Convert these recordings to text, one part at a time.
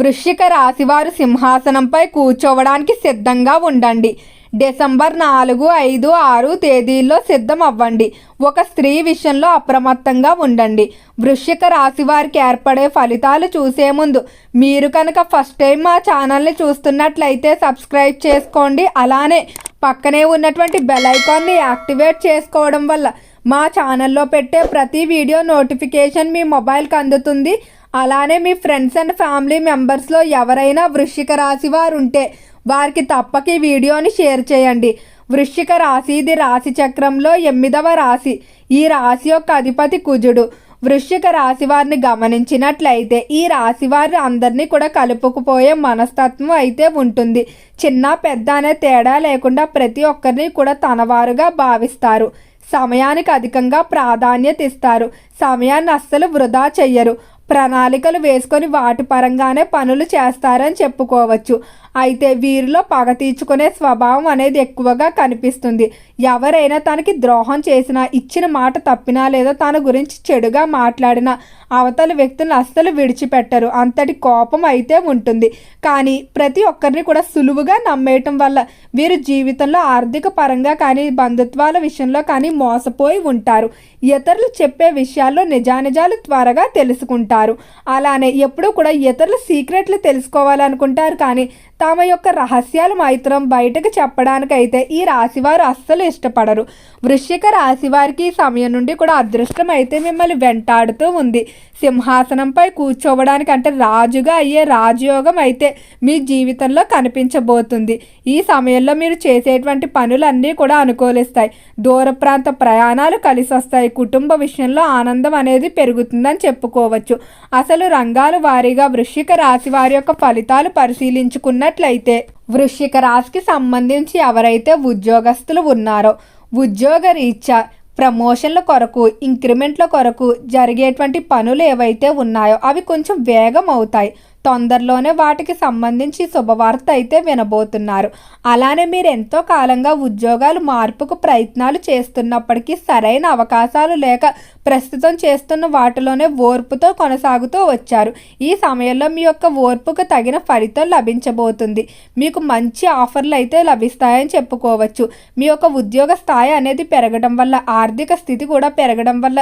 వృశ్చిక రాశివారు సింహాసనంపై కూర్చోవడానికి సిద్ధంగా ఉండండి. డిసెంబర్ 4, 5, 6 తేదీల్లో సిద్ధం అవ్వండి. ఒక స్త్రీ విషయంలో అప్రమత్తంగా ఉండండి. వృశ్చిక రాశి వారికి ఏర్పడే ఫలితాలు చూసే ముందు మీరు కనుక ఫస్ట్ టైం మా ఛానల్ని చూస్తున్నట్లయితే సబ్స్క్రైబ్ చేసుకోండి. అలానే పక్కనే ఉన్నటువంటి బెల్ ఐకాన్ని యాక్టివేట్ చేసుకోవడం వల్ల మా ఛానల్లో పెట్టే ప్రతి వీడియో నోటిఫికేషన్ మీ మొబైల్కి అందుతుంది. అలానే మీ ఫ్రెండ్స్ అండ్ ఫ్యామిలీ మెంబర్స్లో ఎవరైనా వృశ్చిక రాశి వారు ఉంటే వారికి తప్పక ఈ వీడియోని షేర్ చేయండి. వృశ్చిక రాశి ఇది రాశి చక్రంలో 8వ రాశి. ఈ రాశి యొక్క అధిపతి కుజుడు. వృశ్చిక రాశి వారిని గమనించినట్లయితే ఈ రాశి వారి అందరినీ కూడా కలుపుకుపోయే మనస్తత్వం అయితే ఉంటుంది. చిన్న పెద్ద అనే తేడా లేకుండా ప్రతి ఒక్కరిని కూడా తనవారుగా భావిస్తారు. సమయానికి అధికంగా ప్రాధాన్యత ఇస్తారు. సమయాన్ని అస్సలు వృధా చెయ్యరు. ప్రణాళికలు వేసుకొని వాటి పరంగానే పనులు చేస్తారని చెప్పుకోవచ్చు. అయితే వీరిలో పగ తీర్చుకునే స్వభావం అనేది ఎక్కువగా కనిపిస్తుంది. ఎవరైనా తనకి ద్రోహం చేసినా, ఇచ్చిన మాట తప్పినా లేదా తన గురించి చెడుగా మాట్లాడినా అవతలి వ్యక్తిని అస్సలు విడిచిపెట్టరు. అంతటి కోపం అయితే ఉంటుంది. కానీ ప్రతి ఒక్కరిని కూడా సులువుగా నమ్మేయటం వల్ల వీరు జీవితంలో ఆర్థిక పరంగా కానీ బంధుత్వాల విషయంలో కానీ మోసపోయి ఉంటారు. ఇతరులు చెప్పే విషయాల్లో నిజానిజాలు త్వరగా తెలుసుకుంటారు. అలానే ఎప్పుడూ కూడా ఇతరుల సీక్రెట్లు తెలుసుకోవాలనుకుంటారు. కానీ తమ యొక్క రహస్యాలు మాత్రం బయటకు చెప్పడానికైతే ఈ రాశివారు అస్సలు ఇష్టపడరు. వృశ్చిక రాశి వారికి ఈ సమయం నుండి కూడా అదృష్టం అయితే మిమ్మల్ని వెంటాడుతూ ఉంది. సింహాసనంపై కూర్చోవడానికి అంటే రాజుగా అయ్యే రాజయోగం అయితే మీ జీవితంలో కనిపించబోతుంది. ఈ సమయంలో మీరు చేసేటువంటి పనులన్నీ కూడా అనుకూలిస్తాయి. దూర ప్రాంత ప్రయాణాలు కలిసి వస్తాయి. కుటుంబ విషయంలో ఆనందం అనేది పెరుగుతుందని చెప్పుకోవచ్చు. అసలు రంగాల వారీగా వృశ్చిక రాశి వారి యొక్క ఫలితాలు పరిశీలించుకున్నట్లయితే వృశ్చిక రాశికి సంబంధించి ఎవరైతే ఉద్యోగస్తులు ఉన్నారో ఉద్యోగ రీత్యా ప్రమోషన్ల కొరకు, ఇంక్రిమెంట్ల కొరకు జరిగేటువంటి పనులు ఏవైతే ఉన్నాయో అవి కొంచెం వేగం అవుతాయి. తొందరలోనే వాటికి సంబంధించి శుభవార్త అయితే వినబోతున్నారు. అలానే మీరు ఎంతో కాలంగా ఉద్యోగాలు మార్పుకు ప్రయత్నాలు చేస్తున్నప్పటికీ సరైన అవకాశాలు లేక ప్రస్తుతం చేస్తున్న వాటిలోనే ఓర్పుతో కొనసాగుతూ వచ్చారు. ఈ సమయంలో మీ యొక్క ఓర్పుకు తగిన ఫలితం లభించబోతుంది. మీకు మంచి ఆఫర్లు అయితే లభిస్తాయని చెప్పుకోవచ్చు. మీ యొక్క ఉద్యోగ స్థాయి అనేది పెరగడం వల్ల, ఆర్థిక స్థితి కూడా పెరగడం వల్ల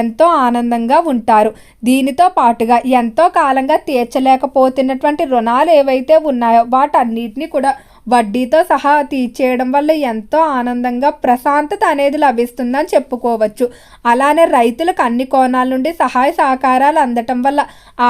ఎంతో ఆనందంగా ఉంటారు. దీనితో పాటుగా ఎంతో కాలంగా తీర్చలేకపోతున్నటువంటి రుణాలు ఏవైతే ఉన్నాయో వాటన్నిటిని కూడా వడ్డీతో సహా తీర్చేయడం వల్ల ఎంతో ఆనందంగా ప్రశాంతత అనేది లభిస్తుందని చెప్పుకోవచ్చు. అలానే రైతులకు అన్ని కోణాల నుండి సహాయ సహకారాలు అందటం వల్ల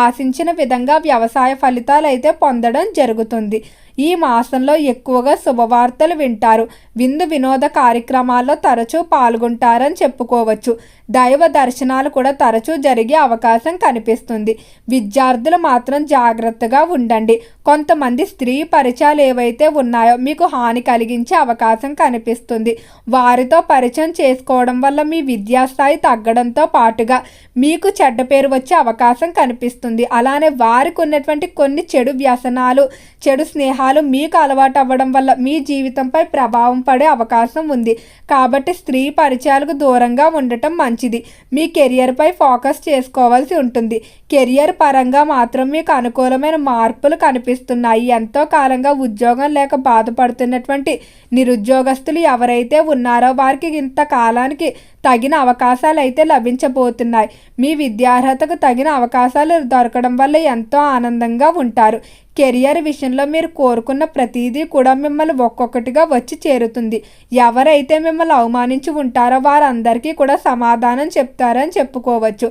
ఆశించిన విధంగా వ్యవసాయ ఫలితాలు అయితే పొందడం జరుగుతుంది. ఈ మాసంలో ఎక్కువగా శుభవార్తలు వింటారు. విందు వినోద కార్యక్రమాల్లో తరచూ పాల్గొంటారని చెప్పుకోవచ్చు. దైవ దర్శనాలు కూడా తరచూ జరిగే అవకాశం కనిపిస్తుంది. విద్యార్థులు మాత్రం జాగ్రత్తగా ఉండండి. కొంతమంది స్త్రీ పరిచయాలు ఏవైతే ఉన్నాయో మీకు హాని కలిగించే అవకాశం కనిపిస్తుంది. వారితో పరిచయం చేసుకోవడం వల్ల మీ విద్యాస్థాయి తగ్గడంతో పాటుగా మీకు చెడ్డ పేరు వచ్చే అవకాశం కనిపిస్తుంది. అలానే వారికి ఉన్నటువంటి కొన్ని చెడు వ్యసనాలు, చెడు స్నేహాలు మీకు అలవాటు అవ్వడం వల్ల మీ జీవితంపై ప్రభావం పడే అవకాశం ఉంది. కాబట్టి స్త్రీ పరిచయాలకు దూరంగా ఉండటం మంచిది. మీ కెరియర్పై ఫోకస్ చేసుకోవాల్సి ఉంటుంది. కెరియర్ పరంగా మాత్రం మీకు అనుకూలమైన మార్పులు కనిపిస్తున్నాయి. ఎంతో కాలంగా ఉద్యోగం లేక బాధపడుతున్నటువంటి నిరుద్యోగస్తులు ఎవరైతే ఉన్నారో వారికి ఇంతకాలానికి తగిన అవకాశాలు అయితే లభించబోతున్నాయి. మీ విద్యార్హతకు తగిన అవకాశాలు దొరకడం వల్ల ఎంతో ఆనందంగా ఉంటారు. కెరియర్ విషయంలో మీరు కోరుకున్న ప్రతిదీ కూడా మిమ్మల్ని ఒక్కొక్కటిగా వచ్చి చేరుతుంది. ఎవరైతే మిమ్మల్ని అవమానించి ఉంటారో వారందరికీ కూడా సమాధానం చెప్తారని చెప్పుకోవచ్చు.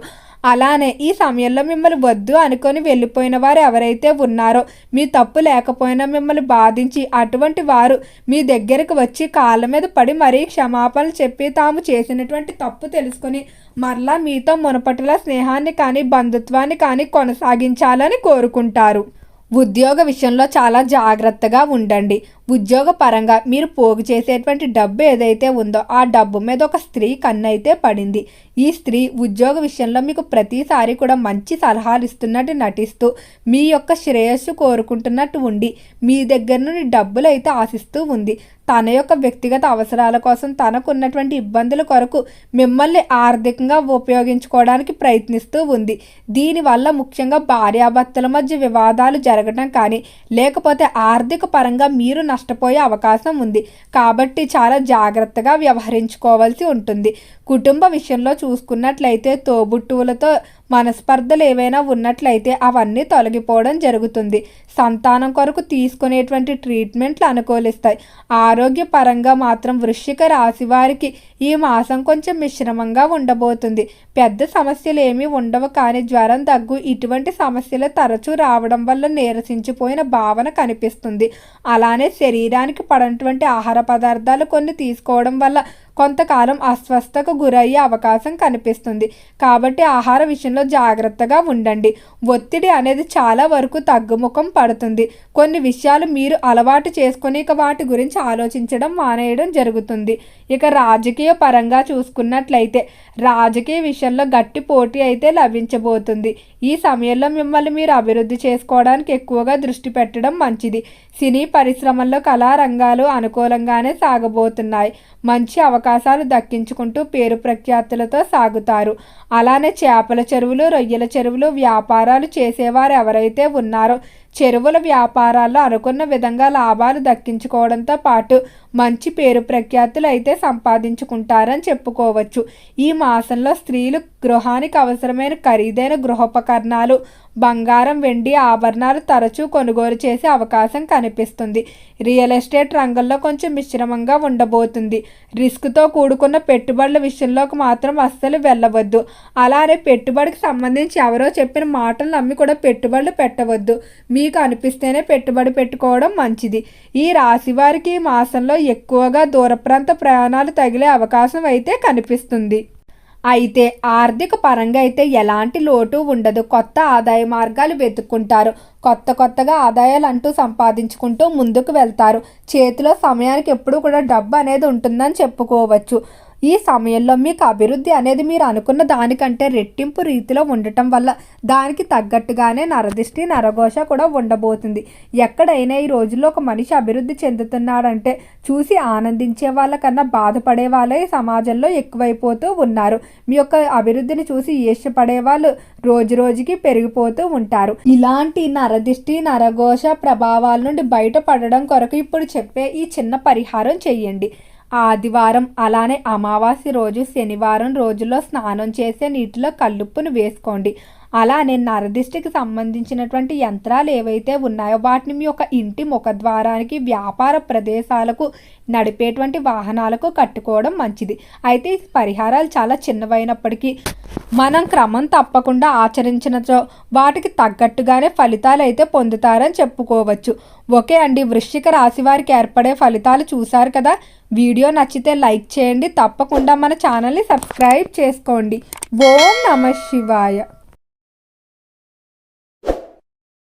అలానే ఈ సమయంలో మిమ్మల్ని వద్దు అనుకొని వెళ్ళిపోయిన వారు ఎవరైతే ఉన్నారో, మీ తప్పు లేకపోయినా మిమ్మల్ని బాధించి అటువంటి వారు మీ దగ్గరకు వచ్చి కాళ్ళ మీద పడి మరీ క్షమాపణలు చెప్పి తాము చేసినటువంటి తప్పు తెలుసుకొని మరలా మీతో మునపటిలా స్నేహాన్ని కానీ బంధుత్వాన్ని కానీ కొనసాగించాలని కోరుకుంటారు. ఉద్యోగ విషయంలో చాలా జాగ్రత్తగా ఉండండి. ఉద్యోగ పరంగా మీరు పోగు చేసేటువంటి డబ్బు ఏదైతే ఉందో ఆ డబ్బు మీద ఒక స్త్రీ కన్ను అయితే పడింది. ఈ స్త్రీ ఉద్యోగ విషయంలో మీకు ప్రతిసారి కూడా మంచి సలహాలు ఇస్తున్నట్టు నటిస్తూ మీ యొక్క శ్రేయస్సు కోరుకుంటున్నట్టు ఉండి మీ దగ్గర నుండి డబ్బులు అయితే ఆశిస్తూ ఉంది. తన యొక్క వ్యక్తిగత అవసరాల కోసం తనకున్నటువంటి ఇబ్బందుల కొరకు మిమ్మల్ని ఆర్థికంగా ఉపయోగించుకోవడానికి ప్రయత్నిస్తూ ఉంది. దీనివల్ల ముఖ్యంగా భార్యాభర్తల మధ్య వివాదాలు జరగడం కానీ లేకపోతే ఆర్థిక పరంగా మీరు నష్టపోయే అవకాశం ఉంది. కాబట్టి చాలా జాగ్రత్తగా వ్యవహరించుకోవాల్సి ఉంటుంది. కుటుంబ విషయంలో చూసుకున్నట్లయితే తోబుట్టువులతో మనస్పర్ధలు ఏవైనా ఉన్నట్లయితే అవన్నీ తొలగిపోవడం జరుగుతుంది. సంతానం కొరకు తీసుకునేటువంటి ట్రీట్మెంట్లు అనుకూలిస్తాయి. ఆరోగ్యపరంగా మాత్రం వృశ్చిక రాశి వారికి ఈ మాసం కొంచెం మిశ్రమంగా ఉండబోతుంది. పెద్ద సమస్యలు ఏమీ ఉండవు, కానీ జ్వరం, దగ్గు ఇటువంటి సమస్యలు తరచూ రావడం వల్ల నీరసించిపోయిన భావన కనిపిస్తుంది. అలానే శరీరానికి పడనటువంటి ఆహార పదార్థాలు కొన్ని తీసుకోవడం వల్ల కొంతకాలం అస్వస్థకు గురయ్యే అవకాశం కనిపిస్తుంది. కాబట్టి ఆహార విషయంలో జాగ్రత్తగా ఉండండి. ఒత్తిడి అనేది చాలా వరకు తగ్గుముఖం పడుతుంది. కొన్ని విషయాలు మీరు అలవాటు చేసుకొని ఇక వాటి గురించి ఆలోచించడం మానేయడం జరుగుతుంది. ఇక రాజకీయ పరంగా చూసుకున్నట్లయితే రాజకీయ విషయంలో గట్టి పోటీ అయితే లభించబోతుంది. ఈ సమయంలో మిమ్మల్ని మీరు అభివృద్ధి చేసుకోవడానికి ఎక్కువగా దృష్టి పెట్టడం మంచిది. సినీ పరిశ్రమల్లో కళారంగాలు అనుకూలంగానే సాగబోతున్నాయి. మంచి అవకాశాలు దక్కించుకుంటూ పేరు ప్రఖ్యాతులతో సాగుతారు. అలానే చేపల చెరువులు, రొయ్యల చెరువులు వ్యాపారాలు చేసేవారు ఎవరైతే ఉన్నారో చెరువుల వ్యాపారాల్లో అనుకున్న విధంగా లాభాలు దక్కించుకోవడంతో పాటు మంచి పేరు ప్రఖ్యాతులు అయితే సంపాదించుకుంటారని చెప్పుకోవచ్చు. ఈ మాసంలో స్త్రీలు గృహానికి అవసరమైన ఖరీదైన గృహోపకరణాలు, బంగారం, వెండి ఆభరణాలు తరచూ కొనుగోలు చేసే అవకాశం కనిపిస్తుంది. రియల్ ఎస్టేట్ రంగంలో కొంచెం మిశ్రమంగా ఉండబోతుంది. రిస్క్తో కూడుకున్న పెట్టుబడుల విషయంలోకి మాత్రం అస్సలు వెళ్ళవద్దు. అలానే పెట్టుబడికి సంబంధించి ఎవరో చెప్పిన మాటలు నమ్మి కూడా పెట్టుబడులు పెట్టవద్దు. మీకు అనిపిస్తేనే పెట్టుబడి పెట్టుకోవడం మంచిది. ఈ రాశి వారికి ఈ మాసంలో ఎక్కువగా దూర ప్రాంత ప్రయాణాలు తగిలే అవకాశం అయితే కనిపిస్తుంది. అయితే ఆర్థిక పరంగా అయితే ఎలాంటి లోటు ఉండదు. కొత్త ఆదాయ మార్గాలు వెతుక్కుంటారు. కొత్తగా ఆదాయాలు అంటూ సంపాదించుకుంటూ ముందుకు వెళ్తారు. చేతిలో సమయానికి ఎప్పుడు కూడా డబ్బు అనేది ఉంటుందని చెప్పుకోవచ్చు. ఈ సమయంలో మీకు అభివృద్ధి అనేది మీరు అనుకున్న దానికంటే రెట్టింపు రీతిలో ఉండటం వల్ల దానికి తగ్గట్టుగానే నరదిష్టి, నరఘోష కూడా ఉండబోతుంది. ఎక్కడైనా ఈ రోజుల్లో ఒక మనిషి అభివృద్ధి చెందుతున్నాడంటే చూసి ఆనందించే వాళ్ళకన్నా బాధపడే వాళ్ళే సమాజంలో ఎక్కువైపోతూ ఉన్నారు. మీ యొక్క అభివృద్ధిని చూసి ఈర్ష్యపడే వాళ్ళు రోజు రోజుకి పెరిగిపోతూ ఉంటారు. ఇలాంటి నరదిష్టి, నరఘోష ప్రభావాల నుండి బయటపడడం కొరకు ఇప్పుడు చెప్పే ఈ చిన్న పరిహారం చెయ్యండి. ఆదివారం అలానే అమావాస్య రోజు, శనివారం రోజుల్లో స్నానం చేసే నీటిలో కల్లుప్పును వేసుకోండి. అలానే నరదిష్టికి సంబంధించినటువంటి యంత్రాలు ఏవైతే ఉన్నాయో వాటిని మీ యొక్క ఇంటి ముఖద్వారానికి, వ్యాపార ప్రదేశాలకు, నడిపేటువంటి వాహనాలకు కట్టుకోవడం మంచిది. అయితే ఈ పరిహారాలు చాలా చిన్నవైనప్పటికీ మనం క్రమం తప్పకుండా ఆచరించినచో వాటికి తగ్గట్టుగానే ఫలితాలు అయితే పొందుతారని చెప్పుకోవచ్చు. ఓకే అండి, వృశ్చిక రాశి వారికి ఏర్పడే ఫలితాలు చూశారు కదా. వీడియో నచ్చితే లైక్ చేయండి. తప్పకుండా మన ఛానల్ని సబ్స్క్రైబ్ చేసుకోండి. ఓం నమః శివాయ.